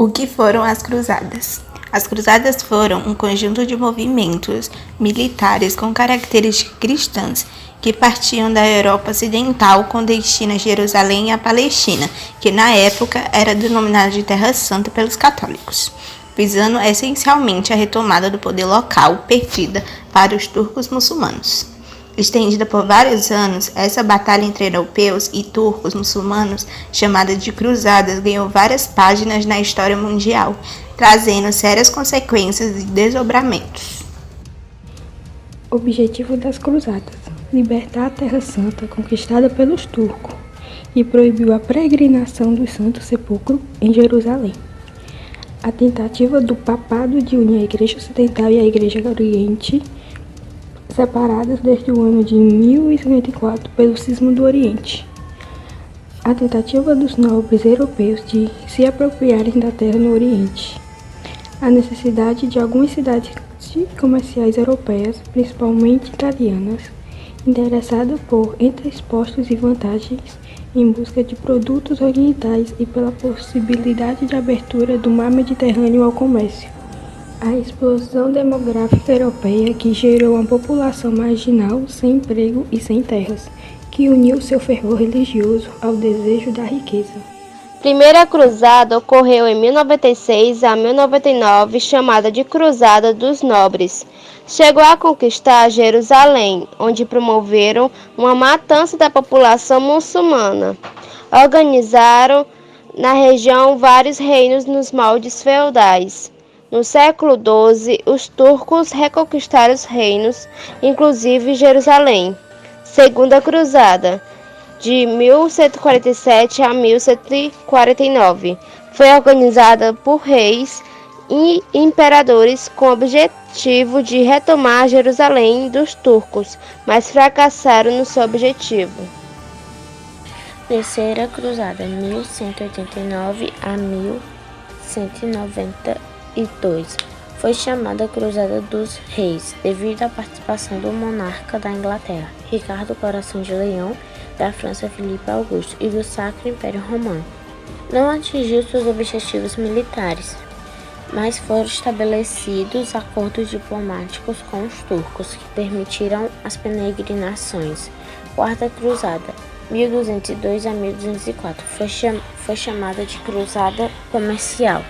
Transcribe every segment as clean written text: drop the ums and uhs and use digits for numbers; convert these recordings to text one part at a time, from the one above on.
O que foram as cruzadas? As cruzadas foram um conjunto de movimentos militares com características cristãs que partiam da Europa Ocidental com destino a Jerusalém e a Palestina, que na época era denominada de Terra Santa pelos católicos, visando essencialmente a retomada do poder local perdida para os turcos muçulmanos. Estendida por vários anos, essa batalha entre europeus e turcos muçulmanos, chamada de Cruzadas, ganhou várias páginas na história mundial, trazendo sérias consequências e desdobramentos. Objetivo das Cruzadas: libertar a Terra Santa conquistada pelos turcos e proibiu a peregrinação do Santo Sepulcro em Jerusalém. A tentativa do papado de unir a Igreja Ocidental e a Igreja Oriente, separadas desde o ano de 1054 pelo Cisma do Oriente. A tentativa dos nobres europeus de se apropriarem da terra no Oriente. A necessidade de algumas cidades comerciais europeias, principalmente italianas, interessadas por entrepostos e vantagens em busca de produtos orientais e pela possibilidade de abertura do mar Mediterrâneo ao comércio. A explosão demográfica europeia que gerou uma população marginal, sem emprego e sem terras, que uniu seu fervor religioso ao desejo da riqueza. Primeira cruzada ocorreu em 1096 a 1099, chamada de Cruzada dos Nobres. Chegou a conquistar Jerusalém, onde promoveram uma matança da população muçulmana. Organizaram na região vários reinos nos moldes feudais. No século XII, os turcos reconquistaram os reinos, inclusive Jerusalém. Segunda Cruzada, de 1147 a 1149, foi organizada por reis e imperadores com o objetivo de retomar Jerusalém dos turcos, mas fracassaram no seu objetivo. Terceira Cruzada, 1189 a 1192. Foi chamada Cruzada dos Reis, devido à participação do monarca da Inglaterra, Ricardo Coração de Leão, da França, Filipe Augusto, e do Sacro Império Romano. Não atingiu seus objetivos militares, mas foram estabelecidos acordos diplomáticos com os turcos, que permitiram as peregrinações. Quarta Cruzada, 1202 a 1204, foi chamada de Cruzada Comercial,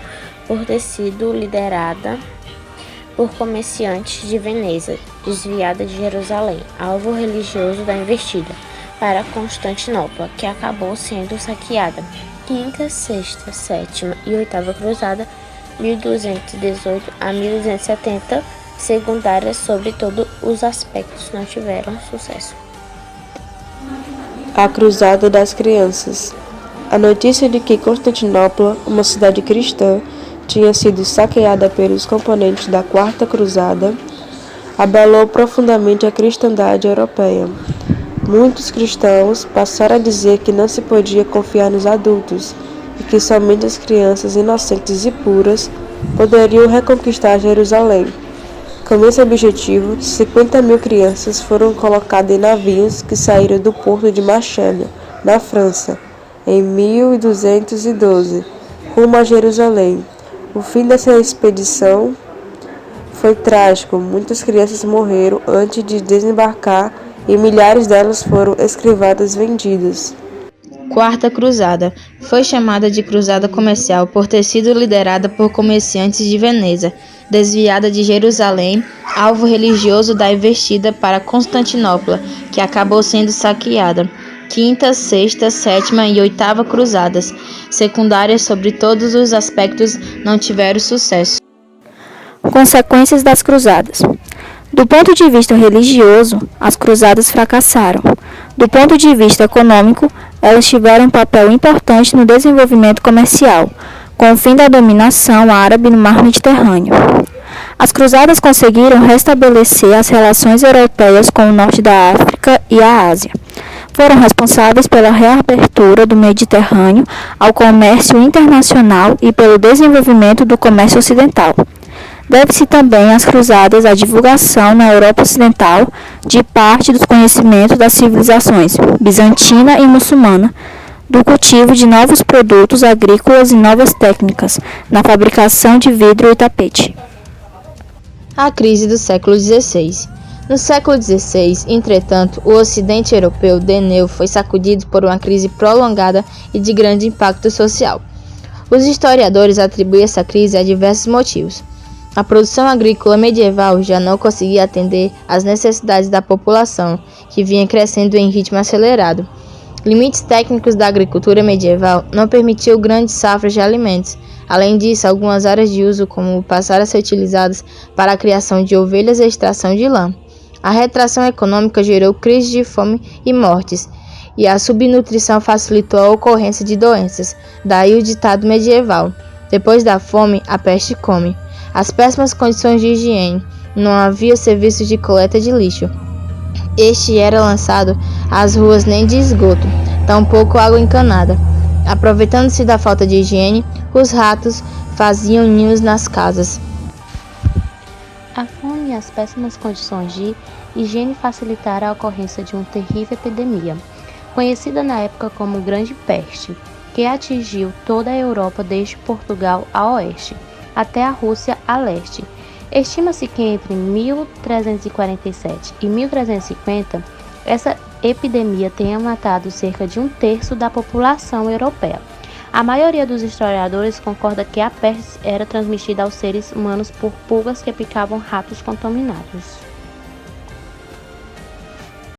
por ter sido liderada por comerciantes de Veneza, desviada de Jerusalém, alvo religioso da investida, para Constantinopla, que acabou sendo saqueada. Quinta, sexta, sétima e oitava cruzada, 1218 a 1270, secundárias sobre todos os aspectos, não tiveram sucesso. A Cruzada das Crianças. A notícia de que Constantinopla, uma cidade cristã, tinha sido saqueada pelos componentes da Quarta Cruzada, abalou profundamente a cristandade europeia. Muitos cristãos passaram a dizer que não se podia confiar nos adultos e que somente as crianças inocentes e puras poderiam reconquistar Jerusalém. Com esse objetivo, 50.000 crianças foram colocadas em navios que saíram do porto de Marchena, na França, em 1212, rumo a Jerusalém. O fim dessa expedição foi trágico. Muitas crianças morreram antes de desembarcar e milhares delas foram escravizadas e vendidas. Quarta Cruzada. Foi chamada de Cruzada Comercial por ter sido liderada por comerciantes de Veneza, desviada de Jerusalém, alvo religioso da investida para Constantinopla, que acabou sendo saqueada. Quinta, sexta, sétima e oitava cruzadas, secundárias sobre todos os aspectos, não tiveram sucesso. Consequências das cruzadas. Do ponto de vista religioso, as cruzadas fracassaram. Do ponto de vista econômico, elas tiveram um papel importante no desenvolvimento comercial, com o fim da dominação árabe no mar Mediterrâneo. As cruzadas conseguiram restabelecer as relações europeias com o norte da África e a Ásia. Foram responsáveis pela reabertura do Mediterrâneo ao comércio internacional e pelo desenvolvimento do comércio ocidental. Deve-se também às cruzadas a divulgação na Europa Ocidental de parte dos conhecimentos das civilizações bizantina e muçulmana, do cultivo de novos produtos agrícolas e novas técnicas na fabricação de vidro e tapete. A crise do século XVI. No século XVI, entretanto, o Ocidente europeu de novo foi sacudido por uma crise prolongada e de grande impacto social. Os historiadores atribuem essa crise a diversos motivos. A produção agrícola medieval já não conseguia atender às necessidades da população, que vinha crescendo em ritmo acelerado. Limites técnicos da agricultura medieval não permitiam grandes safras de alimentos. Além disso, algumas áreas de uso comum passaram a ser utilizadas para a criação de ovelhas e extração de lã. A retração econômica gerou crises de fome e mortes, e a subnutrição facilitou a ocorrência de doenças. Daí o ditado medieval: depois da fome, a peste come. As péssimas condições de higiene. Não havia serviços de coleta de lixo. Este era lançado às ruas nem de esgoto, tampouco água encanada. Aproveitando-se da falta de higiene, os ratos faziam ninhos nas casas. A fome e as péssimas condições de higiene facilitaram a ocorrência de uma terrível epidemia, conhecida na época como Grande Peste, que atingiu toda a Europa desde Portugal a oeste, até a Rússia a leste. Estima-se que entre 1347 e 1350, essa epidemia tenha matado cerca de 1/3 da população europeia. A maioria dos historiadores concorda que a peste era transmitida aos seres humanos por pulgas que picavam ratos contaminados.